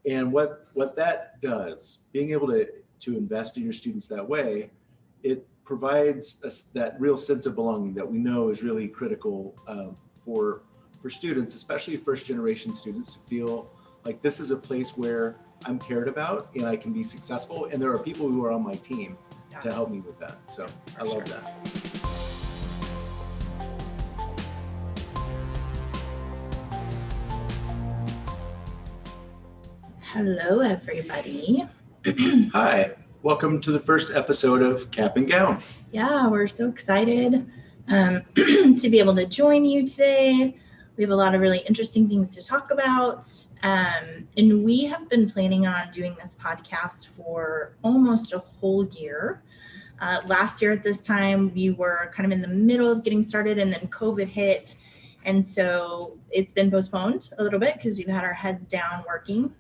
And what that does, being able to invest in your students that way, it provides us that real sense of belonging that we know is really critical for students, especially first generation students, to feel like this is a place where I'm cared about and I can be successful, and there are people who are on my team to help me with that. So I love that. Hello, everybody. Hi, welcome to the first episode of Cap and Gown. Yeah, we're so excited to be able to join you today. We have a lot of really interesting things to talk about. And we have been planning on doing this podcast for almost a whole year. Last year at this time, we were kind of in the middle of getting started, and then COVID hit. And so it's been postponed a little bit because we've had our heads down working.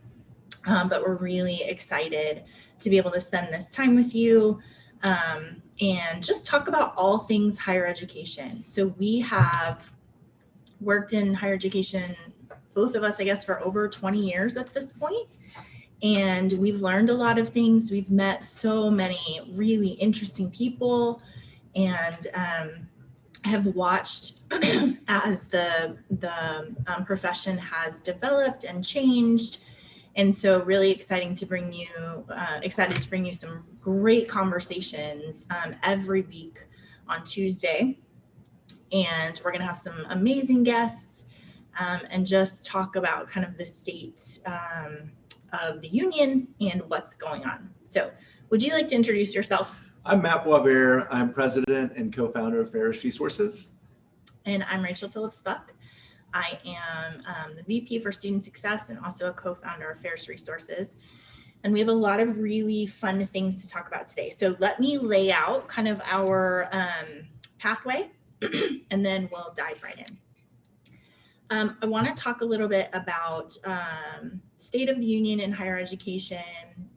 But we're really excited to be able to spend this time with you and just talk about all things higher education. So we have worked in higher education, both of us, I guess, for over 20 years at this point. And we've learned a lot of things. We've met so many really interesting people and have watched as the profession has developed and changed. And so really excited to bring you some great conversations every week on Tuesday. And we're going to have some amazing guests and just talk about kind of the state of the union and what's going on. So would you like to introduce yourself? I'm Matt Boisvert. I'm president and co-founder of Ferris Resources. And I'm Rachel Phillips-Buck. I am the VP for Student Success and also a co-founder of Ferris Resources. And we have a lot of really fun things to talk about today. So let me lay out kind of our pathway and then we'll dive right in. I want to talk a little bit about state of the union in higher education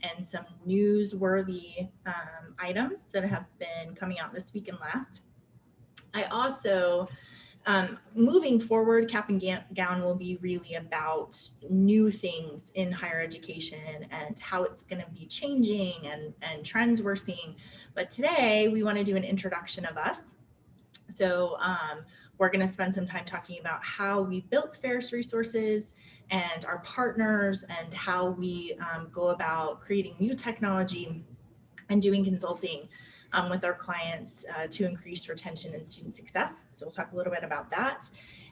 and some newsworthy items that have been coming out this week and last. I also moving forward, Cap and Gown will be really about new things in higher education and how it's going to be changing and trends we're seeing. But today we want to do an introduction of us. So we're going to spend some time talking about how we built Ferris Resources and our partners and how we go about creating new technology and doing consulting with our clients to increase retention and student success. So we'll talk a little bit about that.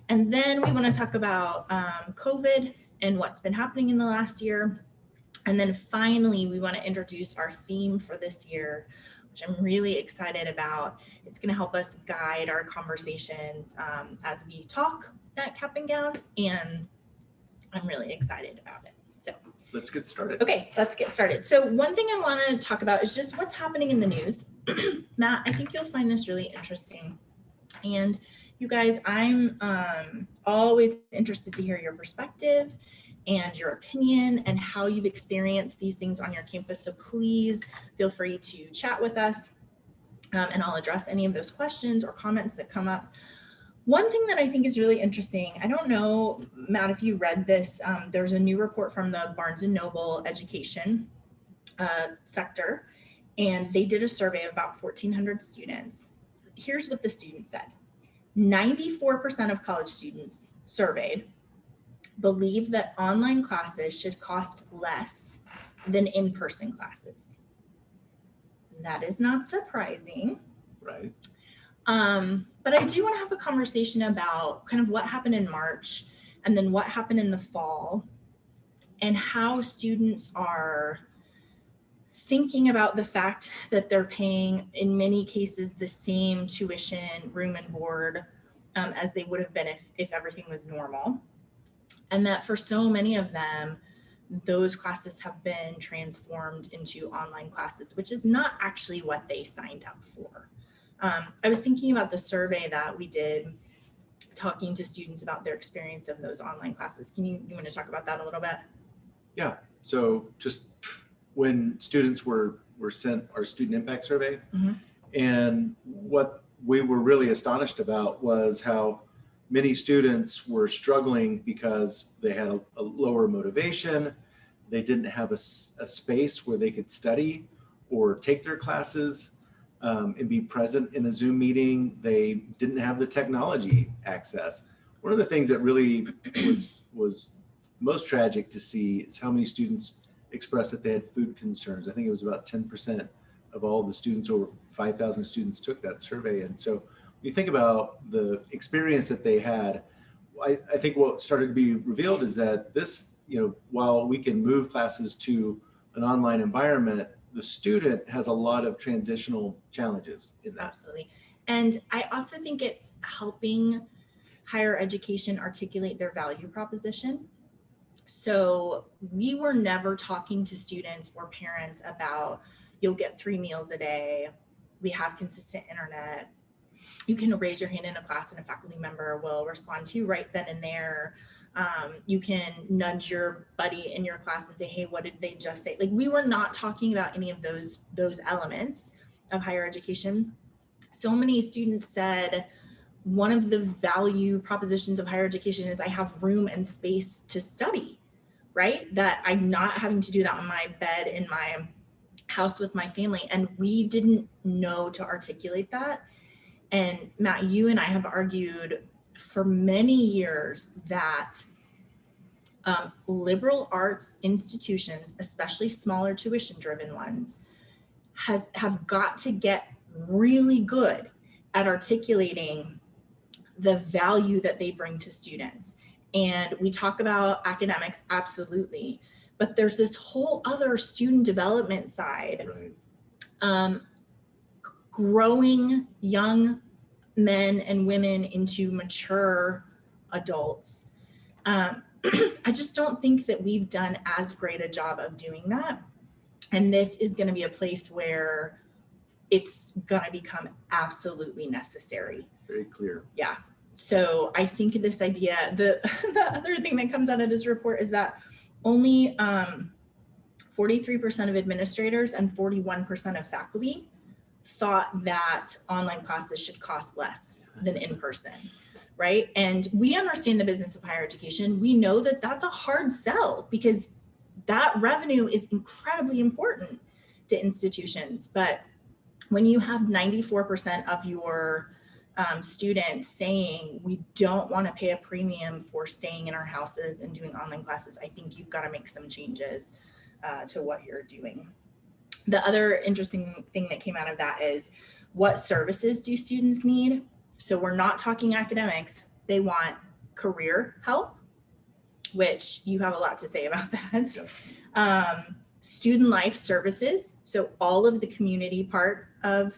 And then we want to talk about COVID and what's been happening in the last year. And then finally, we want to introduce our theme for this year, which I'm really excited about. It's going to help us guide our conversations as we talk at Cap and Gown, and I'm really excited about it. So let's get started. Okay, let's get started. So one thing I want to talk about is just what's happening in the news. Matt, I think you'll find this really interesting. And you guys, I'm always interested to hear your perspective and your opinion and how you've experienced these things on your campus. So please feel free to chat with us and I'll address any of those questions or comments that come up. One thing that I think is really interesting, I don't know, Matt, if you read this, there's a new report from the Barnes & Noble education sector, and they did a survey of about 1,400 students. Here's what the students said. 94% of college students surveyed believe that online classes should cost less than in-person classes. That is not surprising. Right. But I do want to have a conversation about kind of what happened in March and then what happened in the fall and how students are thinking about the fact that they're paying, in many cases, the same tuition, room and board as they would have been if everything was normal. And that for so many of them, those classes have been transformed into online classes, which is not actually what they signed up for. I was thinking about the survey that we did, talking to students about their experience of those online classes. You want to talk about that a little bit? Yeah. So just when students were sent our student impact survey, and what we were really astonished about was how many students were struggling because they had a lower motivation. they didn't have a space where they could study or take their classes and be present in a Zoom meeting. They didn't have the technology access. One of the things that really was most tragic to see is how many students expressed that they had food concerns. I think it was about 10% of all the students, over 5,000 students, took that survey. And so when you think about the experience that they had, I think what started to be revealed is that this, while we can move classes to an online environment, the student has a lot of transitional challenges in that. Absolutely. And I also think it's helping higher education articulate their value proposition. So we were never talking to students or parents about, you'll get 3 meals a day, we have consistent internet, you can raise your hand in a class and a faculty member will respond to you right then and there. You can nudge your buddy in your class and say, hey, what did they just say? Like, we were not talking about any of those elements of higher education. So many students said, one of the value propositions of higher education is I have room and space to study, right? That I'm not having to do that on my bed in my house with my family. And we didn't know to articulate that. And Matt, you and I have argued for many years that liberal arts institutions, especially smaller tuition-driven ones, have got to get really good at articulating the value that they bring to students. And we talk about academics, absolutely, but there's this whole other student development side. Right. Growing young men and women into mature adults. I just don't think that we've done as great a job of doing that. And this is going to be a place where it's going to become absolutely necessary. Very clear. Yeah. So I think this idea, the other thing that comes out of this report is that only 43% of administrators and 41% of faculty thought that online classes should cost less than in person, right? And we understand the business of higher education. We know that that's a hard sell because that revenue is incredibly important to institutions. But when you have 94% of your students saying we don't want to pay a premium for staying in our houses and doing online classes, I think you've got to make some changes to what you're doing. The other interesting thing that came out of that is, what services do students need? So we're not talking academics. They want career help, which you have a lot to say about that. Yep. Student life services. So all of the community part of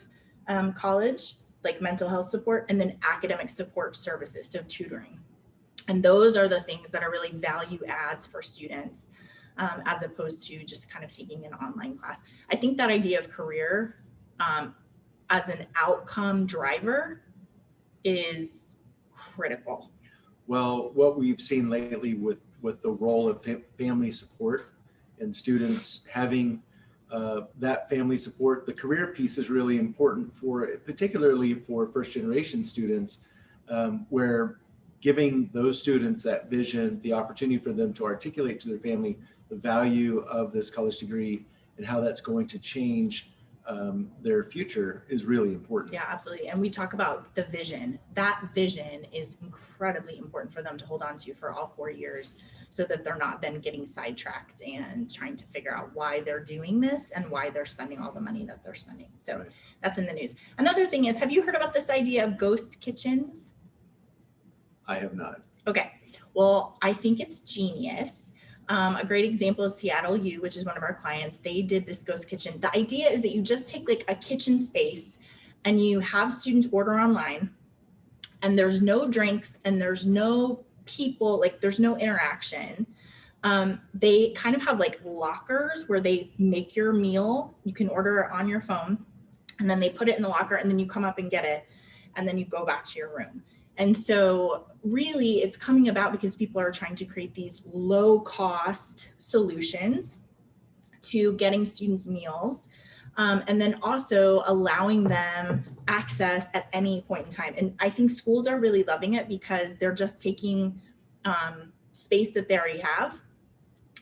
college, like mental health support, and then academic support services, so tutoring. And those are the things that are really value adds for students, as opposed to just kind of taking an online class. I think that idea of career as an outcome driver is critical. Well, what we've seen lately with the role of family support and students having that family support, the career piece is really important particularly for first generation students, where giving those students that vision, the opportunity for them to articulate to their family the value of this college degree and how that's going to change their future is really important. Yeah, absolutely. And we talk about the vision. That vision is incredibly important for them to hold on to for all 4 years, so that they're not then getting sidetracked and trying to figure out why they're doing this and why they're spending all the money that they're spending. So right. That's in the news. Another thing is, have you heard about this idea of ghost kitchens? I have not. Okay. Well, I think it's genius. A great example is Seattle U, which is one of our clients. They did this ghost kitchen. The idea is that you just take like a kitchen space and you have students order online, and there's no drinks and there's no people, like there's no interaction. They kind of have like lockers where they make your meal. You can order it on your phone, and then they put it in the locker, and then you come up and get it, and then you go back to your room. And so really it's coming about because people are trying to create these low cost solutions to getting students meals, and then also allowing them access at any point in time. And I think schools are really loving it because they're just taking space that they already have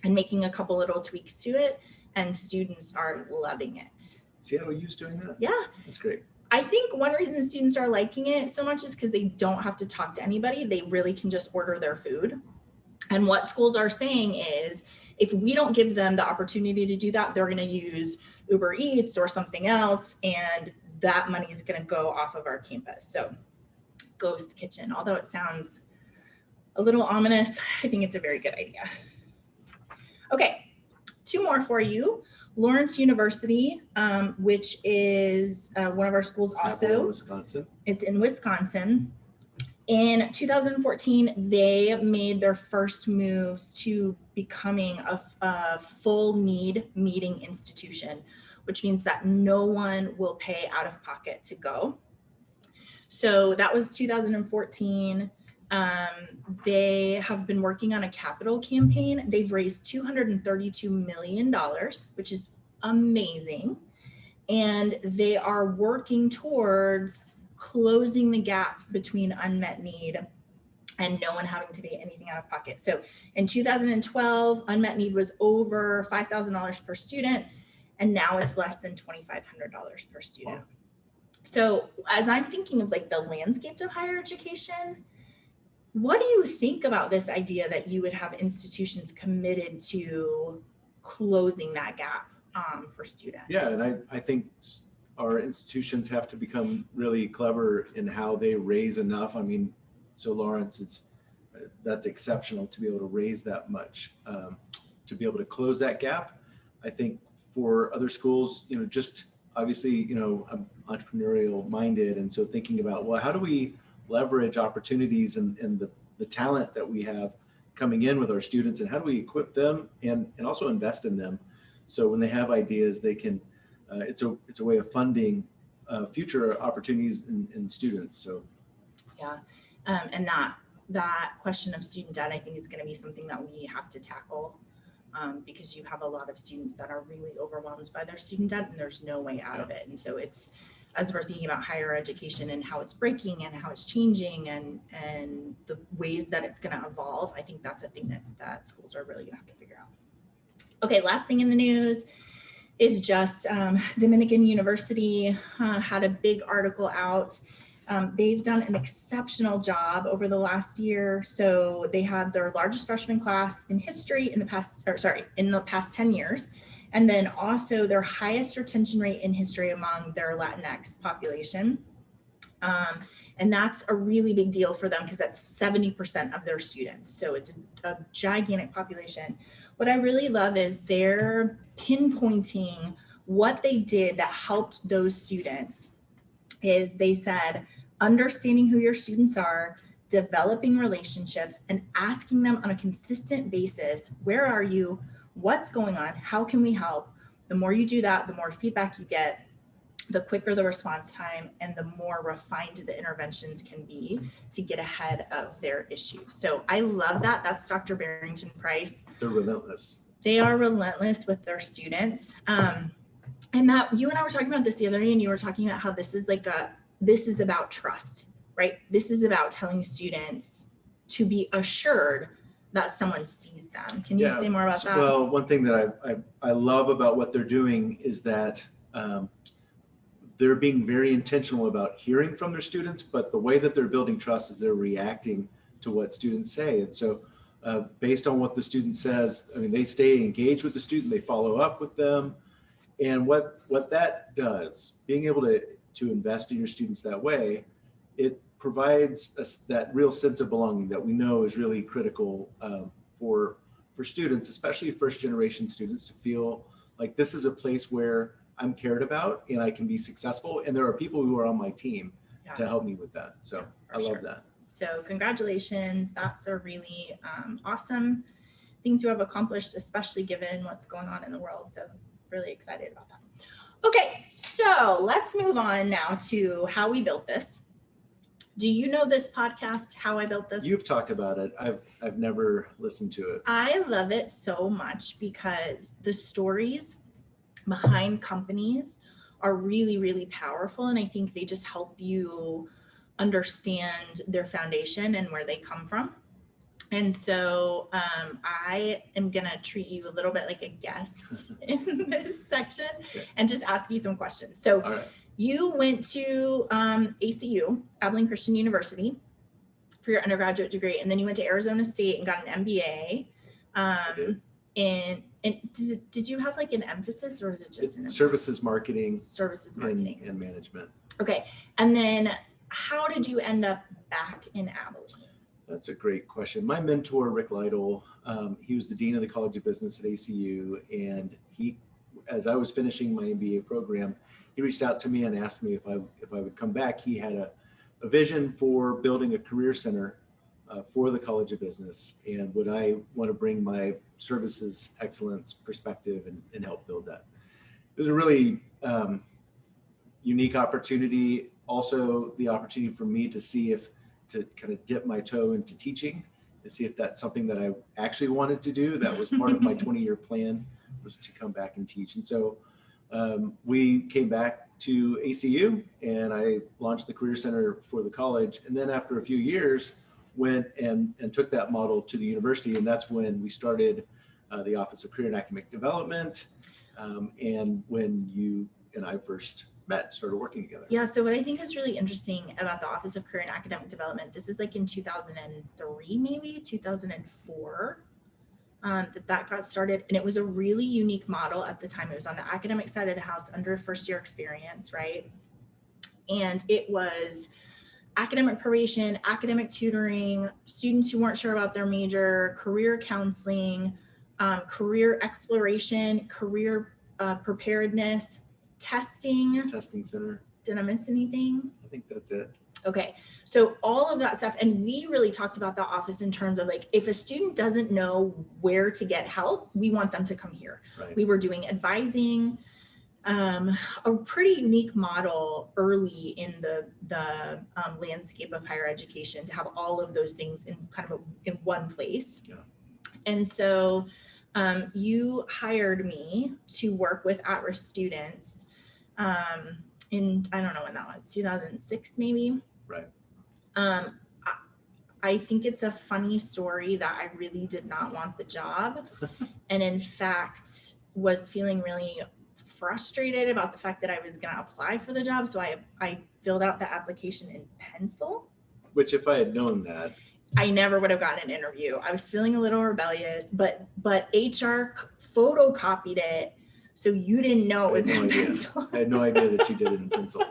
and making a couple little tweaks to it, and students are loving it. Seattle U's doing that? Yeah. That's great. I think one reason the students are liking it so much is because they don't have to talk to anybody. They really can just order their food. And what schools are saying is, if we don't give them the opportunity to do that, they're going to use Uber Eats or something else, and that money is going to go off of our campus. So ghost kitchen, although it sounds a little ominous, I think it's a very good idea. Okay, 2 more for you. Lawrence University, which is one of our schools also. Apple, Wisconsin. It's in Wisconsin. In 2014, they made their first moves to becoming a full need meeting institution, which means that no one will pay out of pocket to go. So that was 2014. They have been working on a capital campaign. They've raised $232 million, which is amazing. And they are working towards closing the gap between unmet need and no one having to pay anything out of pocket. So in 2012, unmet need was over $5,000 per student, and now it's less than $2,500 per student. Wow. So as I'm thinking of like the landscapes of higher education, what do you think about this idea that you would have institutions committed to closing that gap for students? Yeah, and I think our institutions have to become really clever in how they raise enough. I mean, so Lawrence, that's exceptional to be able to raise that much, to be able to close that gap. I think for other schools, just obviously, I'm entrepreneurial minded. And so thinking about, well, how do we leverage opportunities and the talent that we have coming in with our students, and how do we equip them and also invest in them? So when they have ideas, they can, it's a way of funding future opportunities in students. So yeah, and that question of student debt, I think, is going to be something that we have to tackle, because you have a lot of students that are really overwhelmed by their student debt and there's no way out of it. And so it's, as we're thinking about higher education and how it's breaking and how it's changing and the ways that it's going to evolve, I think that's a thing that schools are really going to have to figure out. Okay, last thing in the news is just Dominican University had a big article out. They've done an exceptional job over the last year. So they had their largest freshman class in history in the past 10 years. And then also their highest retention rate in history among their Latinx population. And that's a really big deal for them because that's 70% of their students. So it's a gigantic population. What I really love is they're pinpointing what they did that helped those students. Is they said, understanding who your students are, developing relationships, and asking them on a consistent basis, where are you? What's going on? How can we help? The more you do that, the more feedback you get, the quicker the response time, and the more refined the interventions can be to get ahead of their issues. So I love that. That's Dr. Barrington Price. They're relentless. They are relentless with their students. And Matt, you and I were talking about this the other day, and you were talking about how this is about trust, right? This is about telling students to be assured that someone sees them. Can you say more about that? Well, one thing that I love about what they're doing is that they're being very intentional about hearing from their students, but the way that they're building trust is they're reacting to what students say. And so based on what the student says, I mean, they stay engaged with the student, they follow up with them. And what that does, being able to invest in your students that way, it provides us that real sense of belonging that we know is really critical for students, especially first generation students, to feel like this is a place where I'm cared about and I can be successful. And there are people who are on my team to help me with that. So I love that. So congratulations. That's a really awesome thing to have accomplished, especially given what's going on in the world. So really excited about that. Okay, so let's move on now to how we built this. Do you know this podcast, How I Built This? You've talked about it. I've never listened to it. I love it so much because the stories behind companies are really, really powerful. And I think they just help you understand their foundation and where they come from. And so I am going to treat you a little bit like a guest in this section and just ask you some questions. So All right. you went to ACU, Abilene Christian University, for your undergraduate degree, and then you went to Arizona State and got an MBA. And did you have like an emphasis, or is it just an services marketing? Services marketing and management. Okay, and then how did you end up back in Abilene? That's a great question. My mentor, Rick Lytle, he was the dean of the College of Business at ACU, and he, as I was finishing my MBA program, he reached out to me and asked me if I would come back. He had a vision for building a career center for the College of Business, and would I want to bring my services excellence perspective and help build that. It was a really unique opportunity. Also, the opportunity for me to see to kind of dip my toe into teaching and see if that's something that I actually wanted to do. That was part of my 20-year plan, was to come back and teach. And so we came back to ACU, and I launched the Career Center for the college. And then after a few years, went and took that model to the university. And that's when we started the Office of Career and Academic Development. And when you and I first started working together. Yeah, so what I think is really interesting about the Office of Career and Academic Development, this is like in 2003, maybe 2004, that got started. And it was a really unique model at the time. It was on the academic side of the house under first year experience, right? And it was academic probation, academic tutoring, students who weren't sure about their major, career counseling, career exploration, career preparedness, testing center. Did I miss anything? I think that's it. Okay. So all of that stuff. And we really talked about the office in terms of like, if a student doesn't know where to get help, we want them to come here. Right. We were doing advising, a pretty unique model early in the landscape of higher education, to have all of those things in kind of in one place. Yeah. And so you hired me to work with at-risk students in, I don't know when that was, 2006 maybe. Right. I think it's a funny story that I really did not want the job. And in fact, was feeling really frustrated about the fact that I was going to apply for the job. So I filled out the application in pencil. Which, if I had known that, I never would have gotten an interview. I was feeling a little rebellious, but HR photocopied it, so you didn't know it was in pencil. I had no idea that you did it in pencil.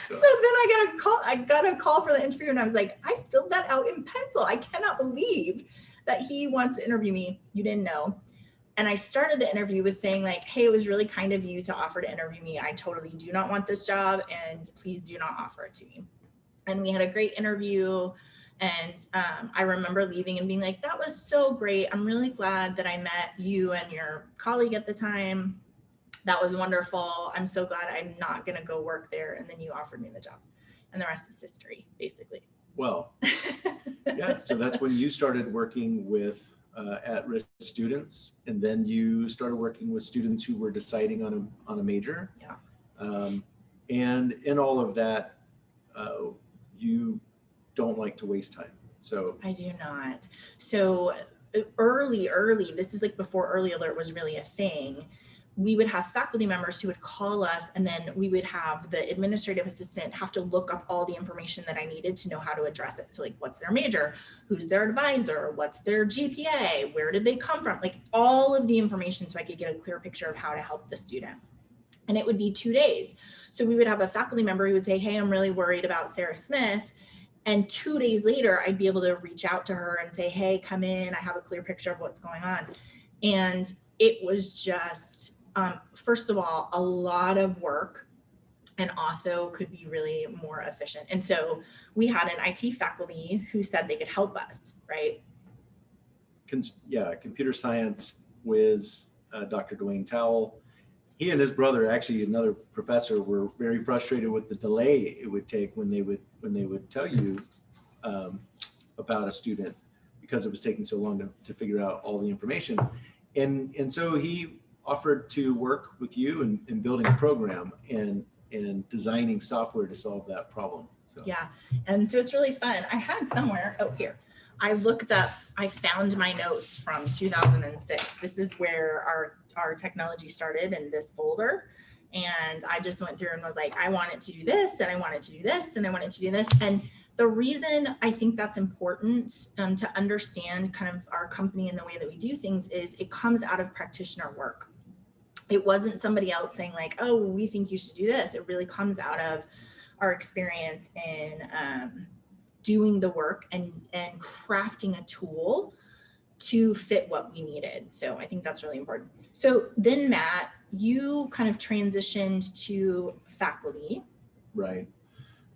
So then I got a call for the interview, and I was like, I filled that out in pencil. I cannot believe that he wants to interview me. You didn't know. And I started the interview with saying like, hey, it was really kind of you to offer to interview me. I totally do not want this job, and please do not offer it to me. And we had a great interview. And I remember leaving and being like, that was so great. I'm really glad that I met you and your colleague at the time. That was wonderful. I'm so glad I'm not going to go work there. And then you offered me the job. And the rest is history, basically. Well, yeah. So that's when you started working with at-risk students. And then you started working with students who were deciding on a major. Yeah. And in all of that, you don't like to waste time. So I do not. So early, this is like before Early Alert was really a thing. We would have faculty members who would call us, and then we would have the administrative assistant have to look up all the information that I needed to know how to address it. So like, what's their major? Who's their advisor? What's their GPA? Where did they come from? Like all of the information, so I could get a clear picture of how to help the student. And it would be 2 days. So we would have a faculty member who would say, hey, I'm really worried about Sarah Smith. And 2 days later, I'd be able to reach out to her and say, hey, come in. I have a clear picture of what's going on. And it was just, first of all, a lot of work, and also could be really more efficient. And so we had an IT faculty who said they could help us, right? Computer science whiz, Dr. Dwayne Towell. He and his brother, actually another professor, were very frustrated with the delay it would take when they would tell you about a student, because it was taking so long to figure out all the information. And so he offered to work with you in building a program and designing software to solve that problem. So yeah, and so it's really fun. I had somewhere, oh here, I looked up, I found my notes from 2006. This is where our technology started in this folder. And I just went through and was like, I wanted to do this, and I wanted to do this, and I wanted to do this. And the reason I think that's important to understand kind of our company and the way that we do things is it comes out of practitioner work. It wasn't somebody else saying like, oh, we think you should do this. It really comes out of our experience in doing the work and crafting a tool to fit what we needed. So I think that's really important. So then Matt, you kind of transitioned to faculty. Right.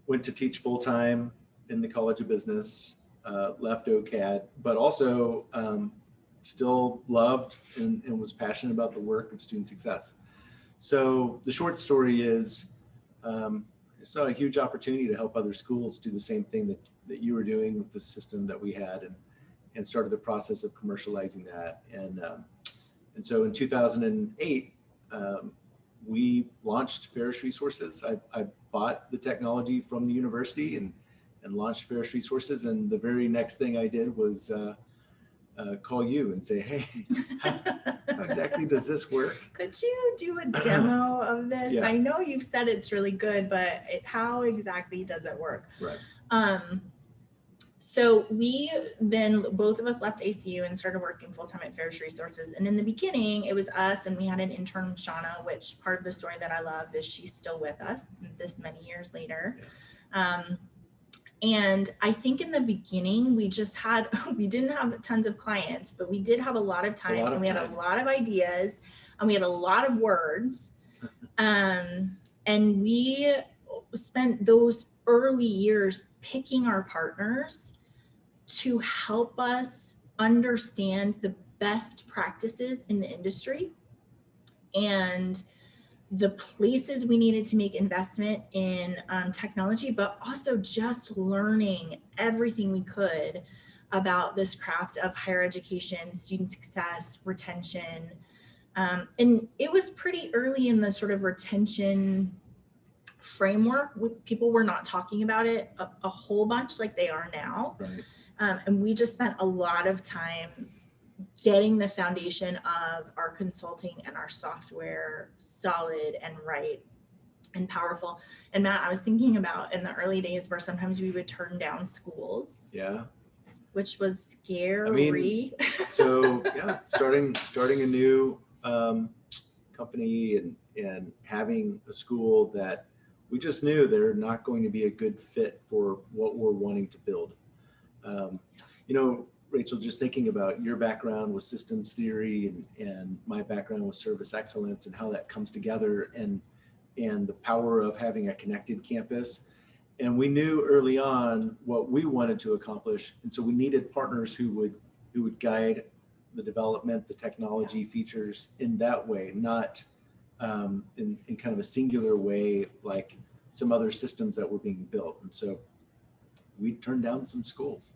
Went to teach full-time in the College of Business, left OCAD, but also still loved and was passionate about the work of student success. So the short story is I saw a huge opportunity to help other schools do the same thing that you were doing with the system that we had, and started the process of commercializing that. And so in 2008, we launched Ferris Resources. I bought the technology from the university and launched Ferris Resources. And the very next thing I did was call you and say, hey, how exactly does this work? Could you do a demo of this? Yeah. I know you've said it's really good, but how exactly does it work? Right. So we then, both of us left ACU and started working full-time at Ferris Resources. And in the beginning, it was us, and we had an intern, Shauna, which part of the story that I love is she's still with us this many years later. Yeah. And I think in the beginning, we didn't have tons of clients, but we did have a lot of time, and we had a lot of ideas, and we had a lot of words. And we spent those early years picking our partners to help us understand the best practices in the industry and the places we needed to make investment in technology, but also just learning everything we could about this craft of higher education, student success, retention. And it was pretty early in the sort of retention framework. People were not talking about it a whole bunch like they are now. Right. And we just spent a lot of time getting the foundation of our consulting and our software solid and right and powerful. And Matt, I was thinking about in the early days where sometimes we would turn down schools. Yeah. Which was scary. I mean, so yeah, starting a new company and having a school that we just knew they're not going to be a good fit for what we're wanting to build. Rachel, just thinking about your background with systems theory and my background with service excellence and how that comes together and the power of having a connected campus. And we knew early on what we wanted to accomplish. And so we needed partners who would guide the development, the technology features in that way, not in kind of a singular way like some other systems that were being built. And so we turned down some schools.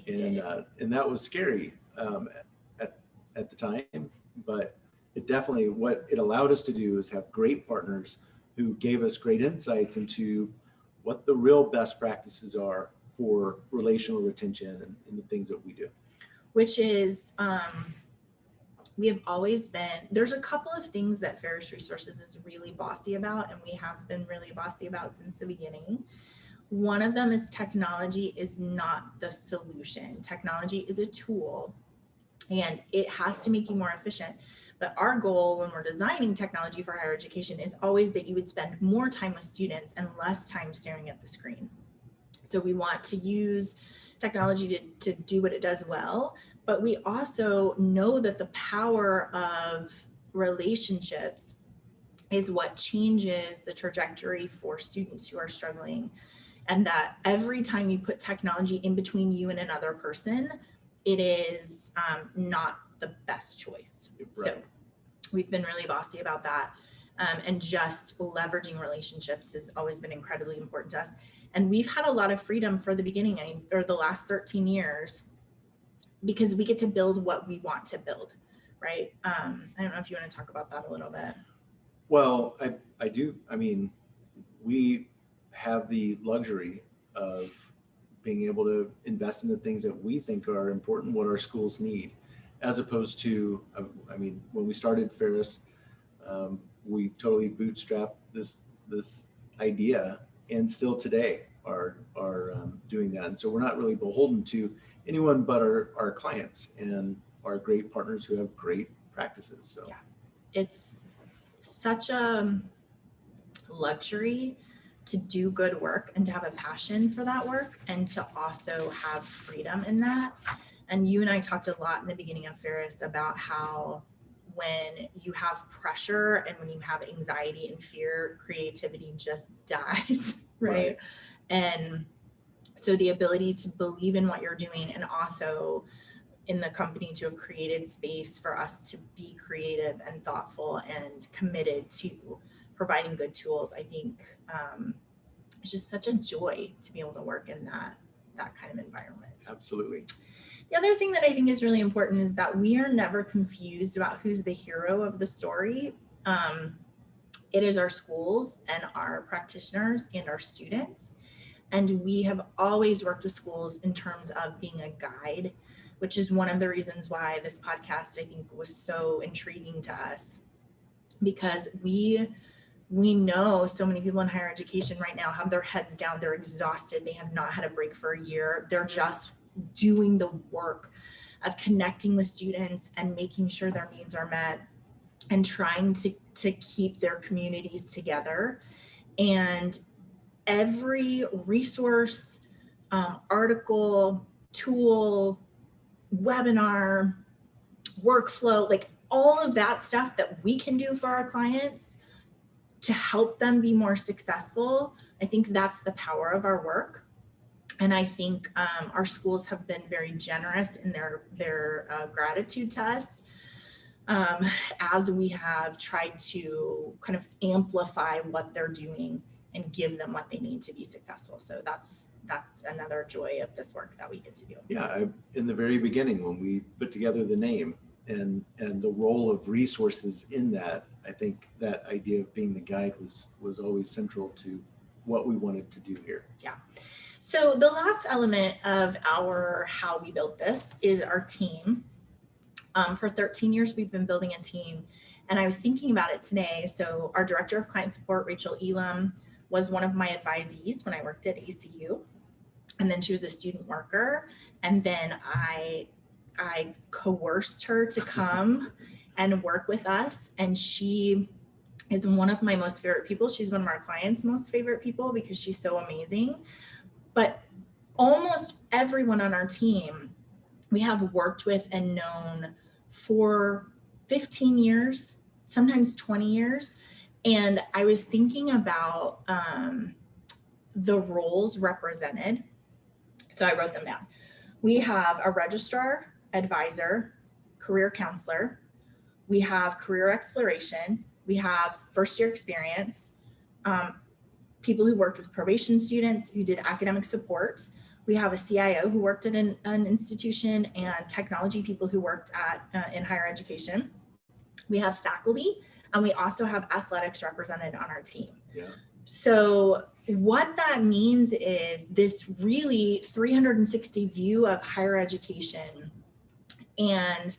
And that was scary at the time, but it definitely, what it allowed us to do is have great partners who gave us great insights into what the real best practices are for relational retention and the things that we do. Which is, we have always been, there's a couple of things that Ferris Resources is really bossy about, and we have been really bossy about since the beginning. One of them is technology is not the solution. Technology is a tool, and it has to make you more efficient. But our goal when we're designing technology for higher education is always that you would spend more time with students and less time staring at the screen. So we want to use technology to do what it does well, but we also know that the power of relationships is what changes the trajectory for students who are struggling. And that every time you put technology in between you and another person, it is not the best choice. Right. So we've been really bossy about that. And just leveraging relationships has always been incredibly important to us. And we've had a lot of freedom for the beginning, or the last 13 years, because we get to build what we want to build, right? I don't know if you want to talk about that a little bit. Well, I do. I mean, we have the luxury of being able to invest in the things that we think are important, what our schools need, as opposed to, I mean, when we started Ferris, we totally bootstrapped this idea, and still today are doing that. And so we're not really beholden to anyone but our clients and our great partners who have great practices. So yeah, it's such a luxury to do good work and to have a passion for that work and to also have freedom in that. And you and I talked a lot in the beginning of Ferris about how when you have pressure and when you have anxiety and fear, creativity just dies, right? And so the ability to believe in what you're doing, and also in the company to have created space for us to be creative and thoughtful and committed to providing good tools, I think it's just such a joy to be able to work in that kind of environment. absolutely. The other thing that I think is really important is that we are never confused about who's the hero of the story. It is our schools and our practitioners and our students. And we have always worked with schools in terms of being a guide, which is one of the reasons why this podcast, I think, was so intriguing to us, because we know so many people in higher education right now have their heads down. They're exhausted. They have not had a break for a year. They're just doing the work of connecting with students and making sure their needs are met and trying to keep their communities together. And every resource, article, tool, webinar, workflow, like all of that stuff that we can do for our clients to help them be more successful, I think that's the power of our work. And I think our schools have been very generous in their gratitude to us, as we have tried to kind of amplify what they're doing and give them what they need to be successful. So that's another joy of this work that we get to do. Yeah, in the very beginning when we put together the name and the role of resources in that, I think that idea of being the guide was always central to what we wanted to do here. Yeah. So the last element of how we built this is our team. For 13 years, we've been building a team, and I was thinking about it today. So our director of client support, Rachel Elam, was one of my advisees when I worked at ACU, and then she was a student worker. And then I coerced her to come and work with us. And she is one of my most favorite people. She's one of our clients' most favorite people because she's so amazing. But almost everyone on our team, we have worked with and known for 15 years, sometimes 20 years. And I was thinking about the roles represented. So I wrote them down. We have a registrar, advisor, career counselor. We have career exploration. We have first year experience, people who worked with probation students, who did academic support. We have a CIO who worked at an institution, and technology people who worked in higher education. We have faculty, and we also have athletics represented on our team. Yeah. So what that means is this really 360 view of higher education. And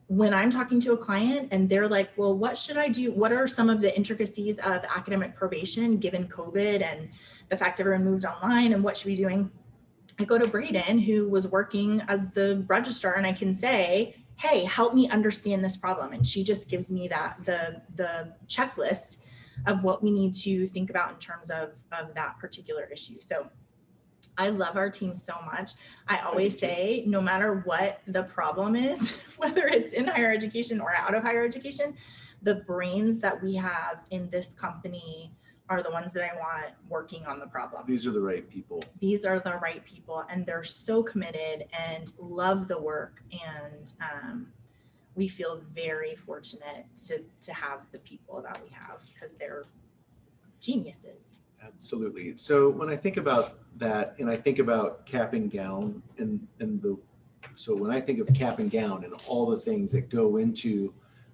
when I'm talking to a client and they're like, well, what should I do? What are some of the intricacies of academic probation given COVID and the fact everyone moved online, and what should we be doing? I go to Braden, who was working as the registrar, and I can say, hey, help me understand this problem. And she just gives me the checklist of what we need to think about in terms of that particular issue. So I love our team so much. I always say, no matter what the problem is, whether it's in higher education or out of higher education, the brains that we have in this company are the ones that I want working on the problem. These are the right people. These are the right people, and they're so committed and love the work. And we feel very fortunate to have the people that we have, because they're geniuses. Absolutely. So when I think about that, and I think about cap and gown, so when I think of cap and gown and all the things that go into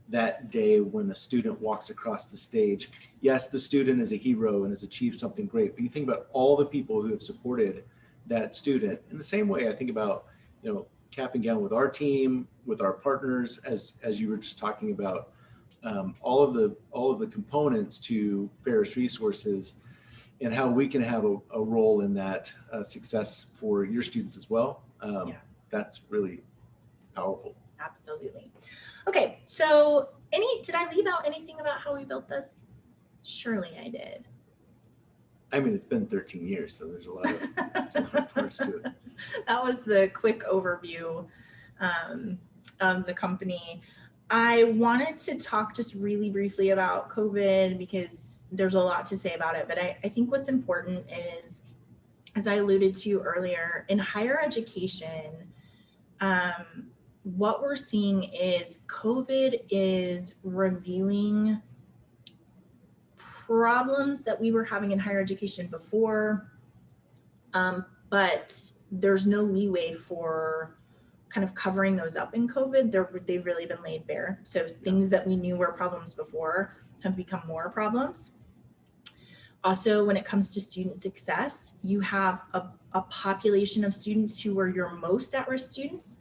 that day when a student walks across the stage, yes, the student is a hero and has achieved something great, but you think about all the people who have supported that student. In the same way, I think about, cap and gown with our team, with our partners, as you were just talking about, all of the components to Ferris Resources, and how we can have a role in that success for your students as well. That's really powerful. Absolutely. Okay, so did I leave out anything about how we built this? Surely I did. I mean, it's been 13 years, so there's a lot of parts to it. That was the quick overview of the company. I wanted to talk just really briefly about COVID because there's a lot to say about it, but I think what's important is, as I alluded to earlier, in higher education, what we're seeing is COVID is revealing problems that we were having in higher education before, but there's no leeway for kind of covering those up in COVID. They've really been laid bare. So things that we knew were problems before have become more problems. Also, when it comes to student success, you have a population of students who are your most at-risk students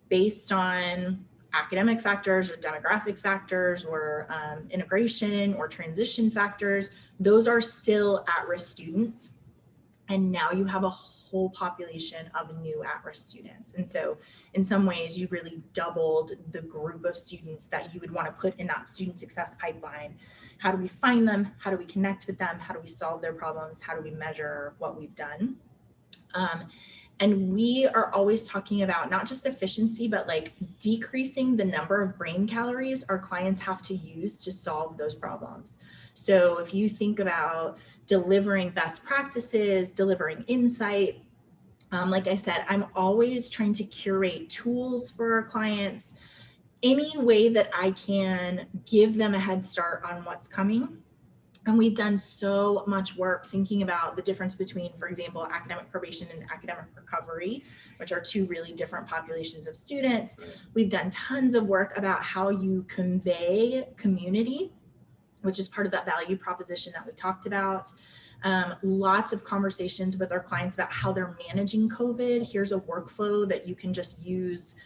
based on academic factors or demographic factors or integration or transition factors. Those are still at-risk students. And now you have a whole population of new at-risk students. And so in some ways, you really doubled the group of students that you would want to put in that student success pipeline. How do we find them? How do we connect with them? How do we solve their problems? How do we measure what we've done? And we are always talking about not just efficiency, but like decreasing the number of brain calories our clients have to use to solve those problems. So if you think about delivering best practices, delivering insight, like I said, I'm always trying to curate tools for our clients, any way that I can give them a head start on what's coming. And we've done so much work thinking about the difference between, for example, academic probation and academic recovery, which are two really different populations of students. We've done tons of work about how you convey community, which is part of that value proposition that we talked about. Lots of conversations with our clients about how they're managing COVID. Here's a workflow that you can just use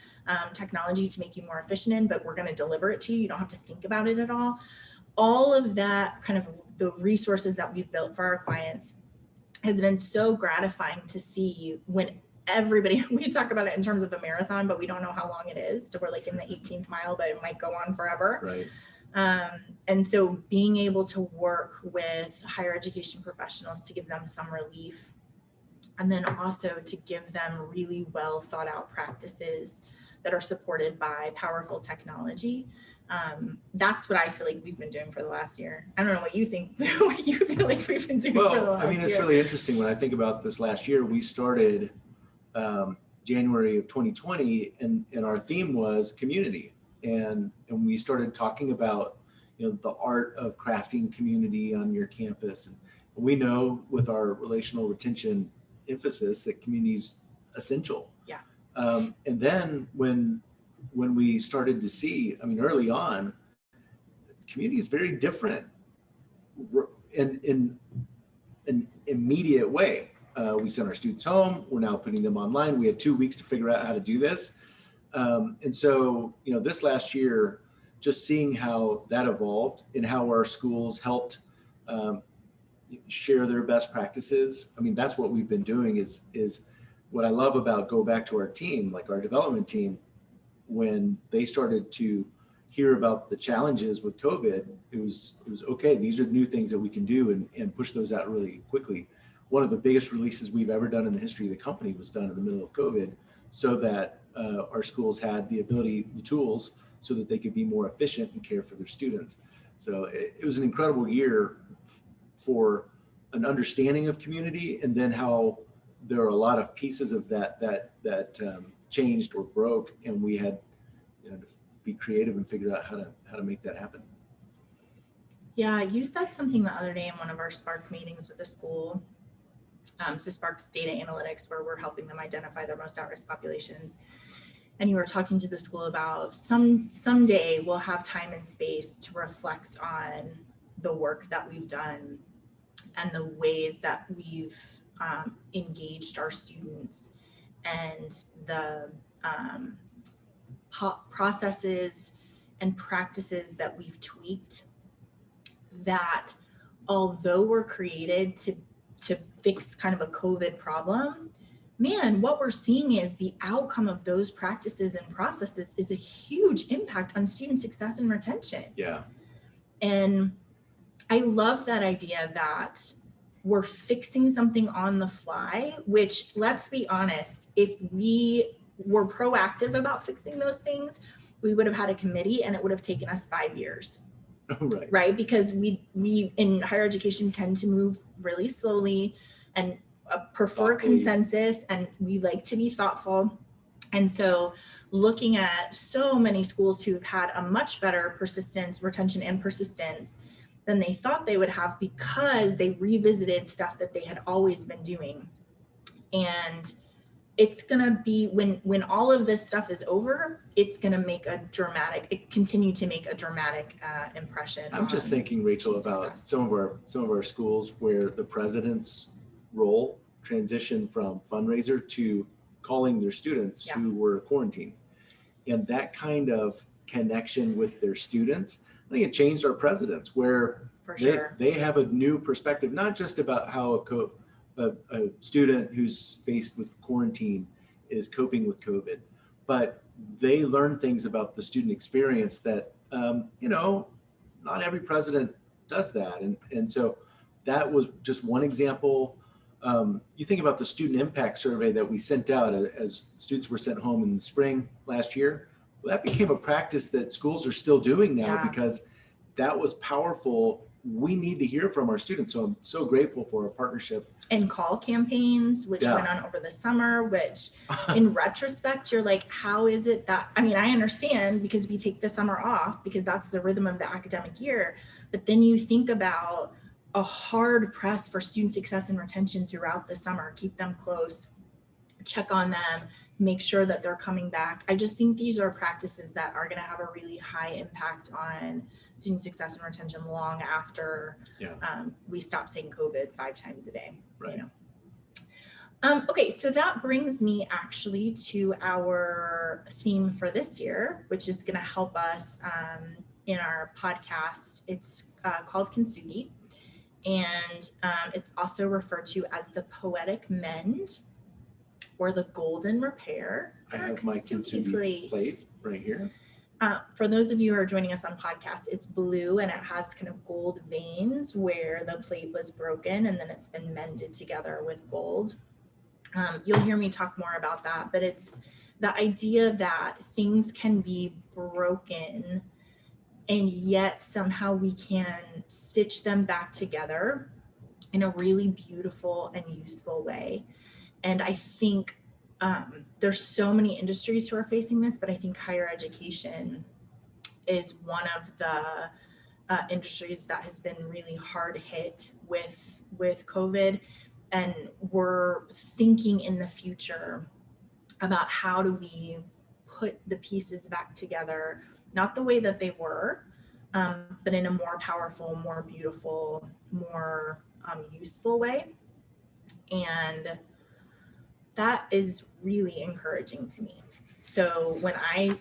technology to make you more efficient in, but we're going to deliver it to you. You don't have to think about it at all. All of that kind of the resources that we've built for our clients has been so gratifying to see when everybody, we talk about it in terms of a marathon, but we don't know how long it is. So we're like in the 18th mile, but it might go on forever. Right. And so being able to work with higher education professionals to give them some relief, and then also to give them really well thought out practices that are supported by powerful technology. That's what I feel like we've been doing for the last year. I don't know what you think, what you feel like we've been doing for the last year. Well, I mean, it's really interesting when I think about this last year. We started January of 2020, and our theme was community. And we started talking about, the art of crafting community on your campus. And we know with our relational retention emphasis that community is essential. Yeah. And then when we started to see, early on, community is very different in an immediate way. We sent our students home. We're now putting them online. We had 2 weeks to figure out how to do this. And so, this last year, just seeing how that evolved and how our schools helped share their best practices. That's what we've been doing is what I love about go back to our team, like our development team, when they started to hear about the challenges with COVID, it was okay. These are new things that we can do and push those out really quickly. One of the biggest releases we've ever done in the history of the company was done in the middle of COVID, so that our schools had the ability, the tools, so that they could be more efficient and care for their students. So it was an incredible year for an understanding of community, and then how there are a lot of pieces of that changed or broke, and we had to be creative and figure out how to make that happen. Yeah, you said something the other day in one of our Spark meetings with the school. So Spark's data analytics, where we're helping them identify their most at-risk populations. And you were talking to the school about someday we'll have time and space to reflect on the work that we've done and the ways that we've engaged our students, and the processes and practices that we've tweaked that, although were created to fix kind of a COVID problem, man, what we're seeing is the outcome of those practices and processes is a huge impact on student success and retention. Yeah. And I love that idea that we're fixing something on the fly, which, let's be honest, if we were proactive about fixing those things, we would have had a committee and it would have taken us 5 years. Right? Because we in higher education tend to move really slowly and prefer consensus, and we like to be thoughtful. And so looking at so many schools who've had a much better persistence, retention and persistence than they thought they would have, because they revisited stuff that they had always been doing. And it's going to be, when all of this stuff is over, it's going to continue to make a dramatic impression. I'm just thinking, Rachel, about some of our schools where the president's role transitioned from fundraiser to calling their students who were quarantined. And that kind of connection with their students, I think it changed our presidents, where they have a new perspective, not just about how a student who's faced with quarantine is coping with COVID, but they learn things about the student experience that, not every president does that. And so that was just one example. You think about the student impact survey that we sent out as students were sent home in the spring last year. Well, that became a practice that schools are still doing now, because that was powerful. We need to hear from our students. So I'm so grateful for our partnership. And call campaigns, which went on over the summer, which in retrospect, you're like, how is it that, I understand because we take the summer off because that's the rhythm of the academic year. But then you think about a hard press for student success and retention throughout the summer, keep them close, check on them, make sure that they're coming back. I just think these are practices that are going to have a really high impact on student success and retention long after we stop saying COVID 5 times a day. Right. Okay, so that brings me actually to our theme for this year, which is going to help us in our podcast. It's called Kintsugi, and it's also referred to as the poetic mend or the golden repair. I have my Kintsugi plate right here. For those of you who are joining us on podcast, it's blue and it has kind of gold veins where the plate was broken and then it's been mended together with gold. You'll hear me talk more about that, but it's the idea that things can be broken and yet somehow we can stitch them back together in a really beautiful and useful way. And I think there's so many industries who are facing this, but I think higher education is one of the industries that has been really hard hit with COVID. And we're thinking in the future about how do we put the pieces back together, not the way that they were, but in a more powerful, more beautiful, more useful way. And that is really encouraging to me. So when I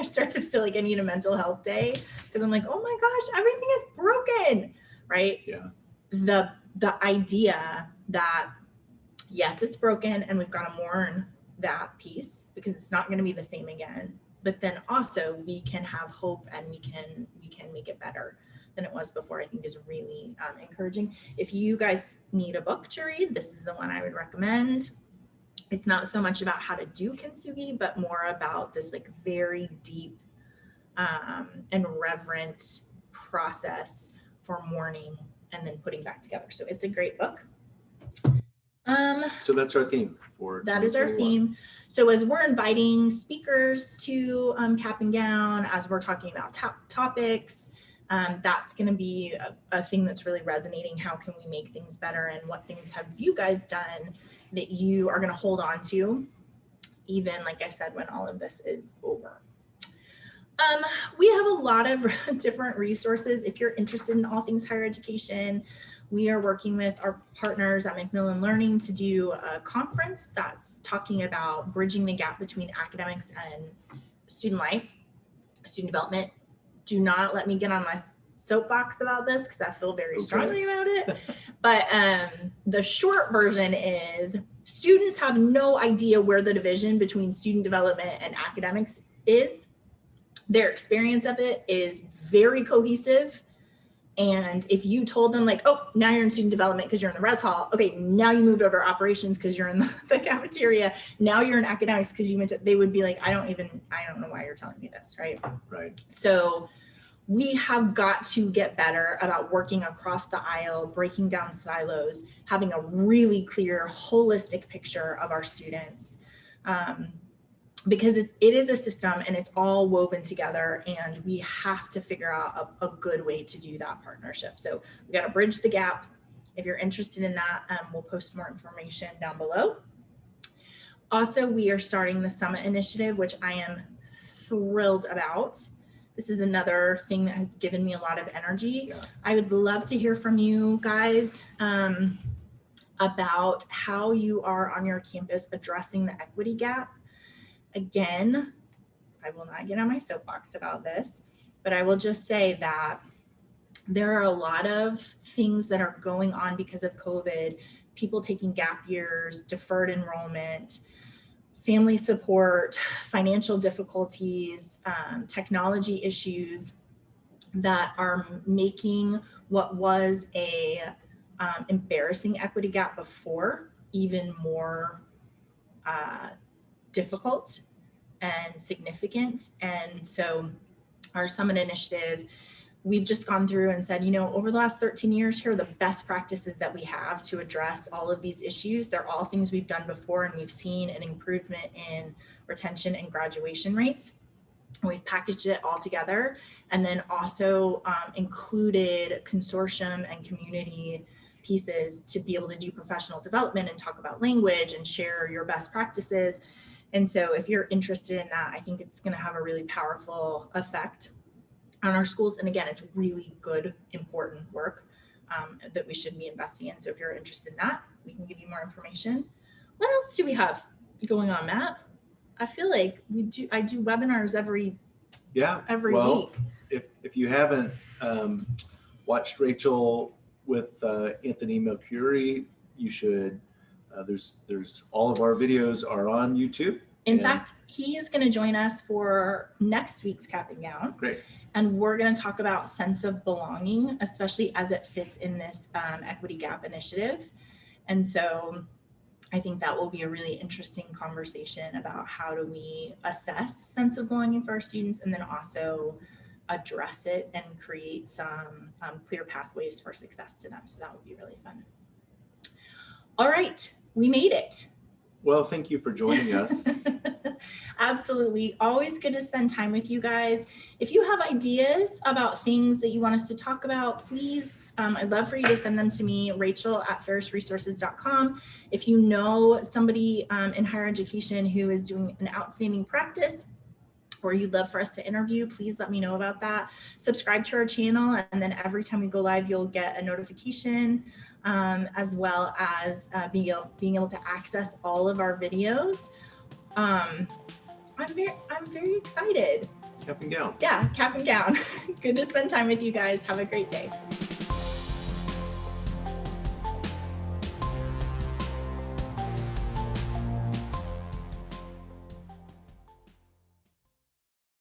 start to feel like I need a mental health day, because I'm like, oh my gosh, everything is broken, right? Yeah. The idea that yes, it's broken and we've got to mourn that piece because it's not going to be the same again. But then also we can have hope and we can make it better than it was before, I think is really encouraging. If you guys need a book to read, this is the one I would recommend. It's not so much about how to do kintsugi, but more about this like very deep and reverent process for mourning and then putting back together. So it's a great book. So that's our theme for that is our theme. So as we're inviting speakers to Cap and Gown, as we're talking about topics, that's going to be a thing that's really resonating. How can we make things better, and what things have you guys done that you are going to hold on to, even like I said, when all of this is over. We have a lot of different resources. If you're interested in all things higher education, we are working with our partners at Macmillan Learning to do a conference that's talking about bridging the gap between academics and student life, student development. Do not let me get on my soapbox about this because I feel very strongly about it. But the short version is students have no idea where the division between student development and academics is. Their experience of it is very cohesive. And if you told them like, oh, now you're in student development because you're in the res hall. Okay, now you moved over to operations because you're in the cafeteria. Now you're in academics because you went to, they would be like, I don't know why you're telling me this, right? Right. So we have got to get better about working across the aisle, breaking down silos, having a really clear, holistic picture of our students. Because it is a system and it's all woven together, and we have to figure out a good way to do that partnership. So we got to bridge the gap. If you're interested in that, we'll post more information down below. Also, we are starting the Summit Initiative, which I am thrilled about. This is another thing that has given me a lot of energy. Yeah. I would love to hear from you guys about how you are on your campus addressing the equity gap. Again, I will not get on my soapbox about this, but I will just say that there are a lot of things that are going on because of COVID, people taking gap years, deferred enrollment, family support, financial difficulties, technology issues that are making what was a embarrassing equity gap before even more difficult and significant. And so our Summit Initiative, we've just gone through and said, you know, over the last 13 years, here are the best practices that we have to address all of these issues. They're all things we've done before, and we've seen an improvement in retention and graduation rates. And we've packaged it all together, and then also included consortium and community pieces to be able to do professional development and talk about language and share your best practices. And so if you're interested in that, I think it's going to have a really powerful effect on our schools. And again, it's really good, important work that we should be investing in. So if you're interested in that, we can give you more information. What else do we have going on, Matt? I feel like I do webinars every week. If you haven't watched Rachel with Anthony Melchiori, you should. There's all of our videos are on YouTube. In fact, he is going to join us for next week's Cap and Gown. Great. And we're going to talk about sense of belonging, especially as it fits in this equity gap initiative. And so I think that will be a really interesting conversation about how do we assess sense of belonging for our students, and then also address it and create some clear pathways for success to them. So that would be really fun. All right, we made it. Well, thank you for joining us. Absolutely. Always good to spend time with you guys. If you have ideas about things that you want us to talk about, please, I'd love for you to send them to me, rachel@pharisresources.com. If you know somebody in higher education who is doing an outstanding practice, or you'd love for us to interview, please let me know about that. Subscribe to our channel, and then every time we go live, you'll get a notification, as well as being able to access all of our videos. I'm very excited. Cap and gown. Yeah, cap and gown. Good to spend time with you guys. Have a great day.